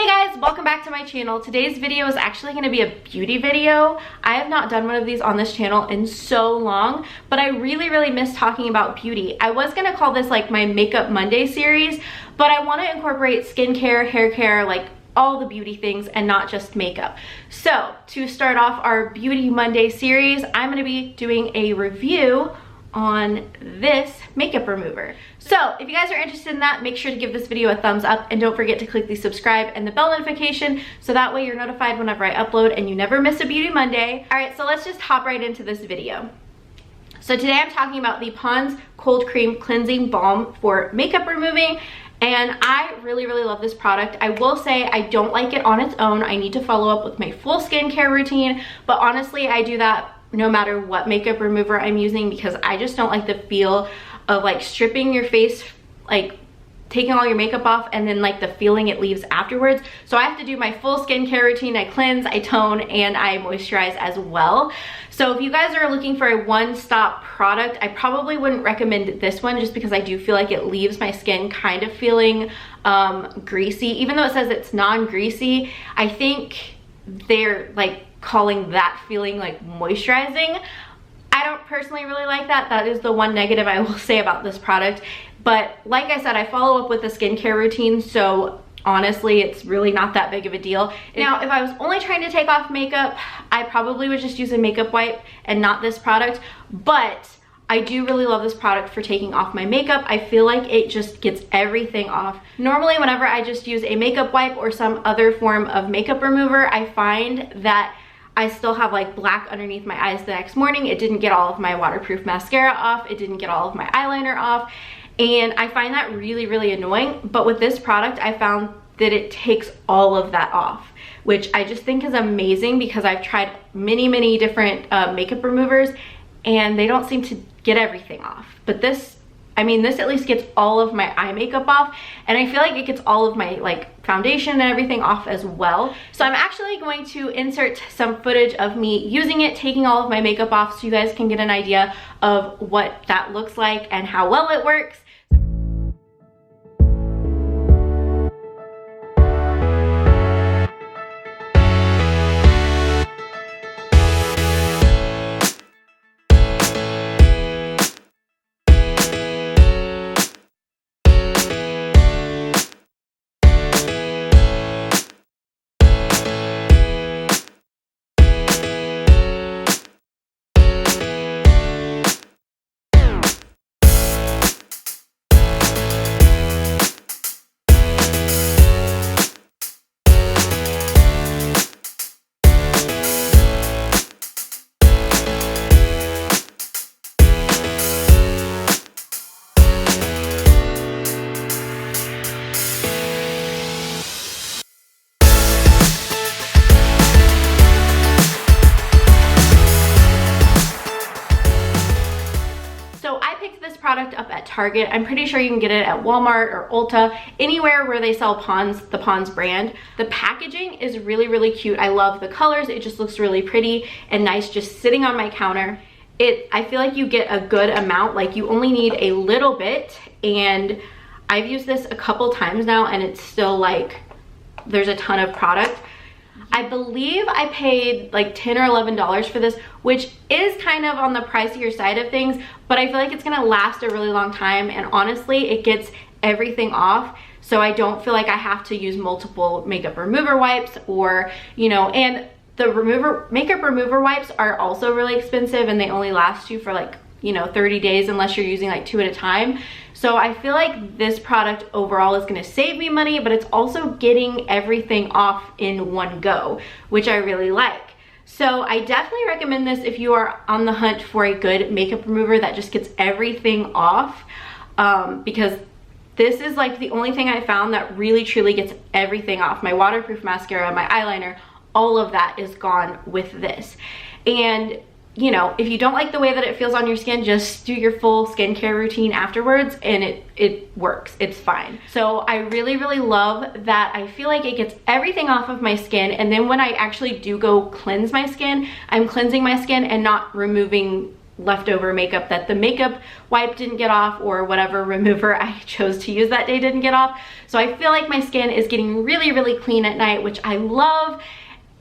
Guys, welcome back to my channel. Today's video is actually going to be a beauty video. I have not done one of these on this channel in so long, but I really miss talking about beauty. I was going to call this like my Makeup Monday series, but I want to incorporate skincare, hair care, like all the beauty things and not just makeup. So to start off our Beauty Monday series, I'm going to be doing a review on this makeup remover. So if you guys are interested in that, make sure to give this video a thumbs up and don't forget to click the subscribe and the bell notification so that way you're notified whenever I upload and you never miss a Beauty Monday. All right, so let's just hop right into this video. So today I'm talking about the Pond's Cold Cream Cleansing Balm for makeup removing, and I really love this product. I will say I don't like it on its own. I need to follow up with my full skincare routine, but honestly I do that no matter what makeup remover I'm using because I just don't like the feel of like stripping your face, like taking all your makeup off and then like the feeling it leaves afterwards. So I have to do my full skincare routine. I cleanse, I tone, and I moisturize as well. So if you guys are looking for a one-stop product, I probably wouldn't recommend this one just because I do feel like it leaves my skin kind of feeling greasy. Even though it says it's non-greasy, I think they're like calling that feeling like moisturizing. I don't personally really like that. That is the one negative I will say about this product. But like I said, I follow up with a skincare routine, so honestly it's really not that big of a deal. Now if I was only trying to take off makeup, I probably would just use a makeup wipe and not this product, but I do really love this product for taking off my makeup. I feel like it just gets everything off. Normally whenever I just use a makeup wipe or some other form of makeup remover, I find that I still have like black underneath my eyes the next morning. It didn't get all of my waterproof mascara off. It didn't get all of my eyeliner off. And I find that really annoying. But with this product, I found that it takes all of that off, which I just think is amazing because I've tried many different makeup removers and they don't seem to get everything off. But this, I mean, this at least gets all of my eye makeup off, and I feel like it gets all of my like foundation and everything off as well. So I'm actually going to insert some footage of me using it, taking all of my makeup off so you guys can get an idea of what that looks like and how well it works. Product up at Target. I'm pretty sure you can get it at Walmart or Ulta, anywhere where they sell Pond's, the Pond's brand. The packaging is really cute. I love the colors. It just looks really pretty and nice just sitting on my counter. I feel like you get a good amount, like you only need a little bit, and I've used this a couple times now and it's still like there's a ton of product. I believe I paid like $10 or $11 for this, which is kind of on the pricier side of things, but I feel like it's gonna last a really long time, and honestly it gets everything off, so I don't feel like I have to use multiple makeup remover wipes or, you know, and the makeup remover wipes are also really expensive and they only last you for like, you know, 30 days unless you're using like 2 at a time. So I feel like this product overall is going to save me money, but it's also getting everything off in one go, which I really like. So I definitely recommend this if you are on the hunt for a good makeup remover that just gets everything off, because this is like the only thing I found that really truly gets everything off. My waterproof mascara, my eyeliner, all of that is gone with this. And you know, if you don't like the way that it feels on your skin, just do your full skincare routine afterwards and it works. It's fine. So I really love that. I feel like it gets everything off of my skin, and then when I actually do go cleanse my skin, I'm cleansing my skin and not removing leftover makeup that the makeup wipe didn't get off, or whatever remover I chose to use that day didn't get off. So I feel like my skin is getting really, really clean at night, which I love.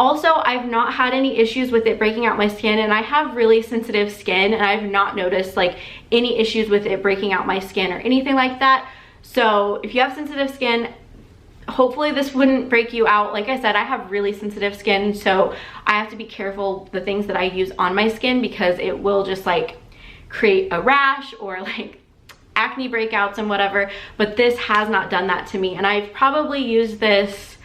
Also, I've not had any issues with it breaking out my skin, and I have really sensitive skin, and I've not noticed like any issues with it breaking out my skin or anything like that. So if you have sensitive skin, hopefully this wouldn't break you out. Like I said, I have really sensitive skin, so I have to be careful the things that I use on my skin, because it will just like create a rash or like acne breakouts and whatever. But this has not done that to me, and I've probably used this,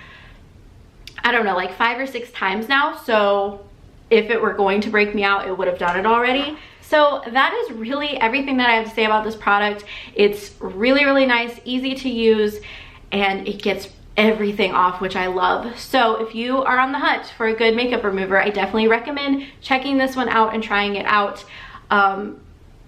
I don't know, like 5 or 6 times now. So if it were going to break me out, it would have done it already. So that is really everything that I have to say about this product. It's really, really nice, easy to use, and it gets everything off, which I love. So if you are on the hunt for a good makeup remover, I definitely recommend checking this one out and trying it out.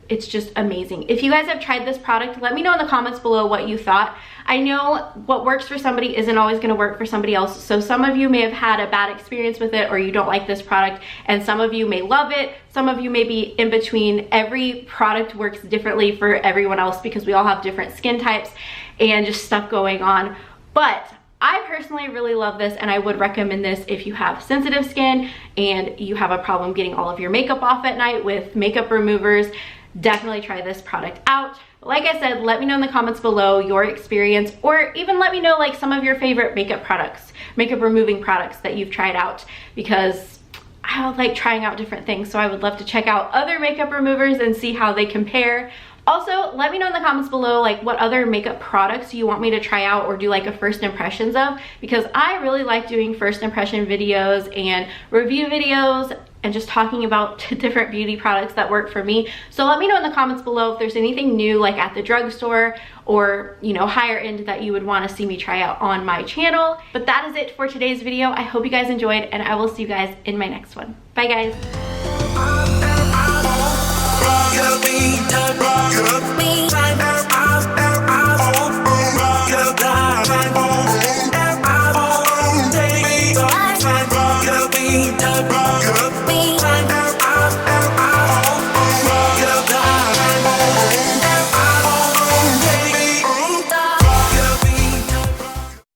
It's just amazing. If you guys have tried this product, let me know in the comments below what you thought. I know what works for somebody isn't always going to work for somebody else, so some of you may have had a bad experience with it, or you don't like this product, and some of you may love it. Some of you may be in between. Every product works differently for everyone else, because we all have different skin types and just stuff going on. But I personally really love this, and I would recommend this if you have sensitive skin and you have a problem getting all of your makeup off at night with makeup removers. Definitely try this product out. Like I said, let me know in the comments below your experience, or even let me know like some of your favorite makeup products, makeup removing products that you've tried out, because I like trying out different things. So I would love to check out other makeup removers and see how they compare. Also, let me know in the comments below like what other makeup products you want me to try out or do like a first impressions of, because I really like doing first impression videos and review videos and just talking about different beauty products that work for me. So let me know in the comments below if there's anything new like at the drugstore or, you know, higher end that you would want to see me try out on my channel. But that is it for today's video. I hope you guys enjoyed, and I will see you guys in my next one. Bye guys.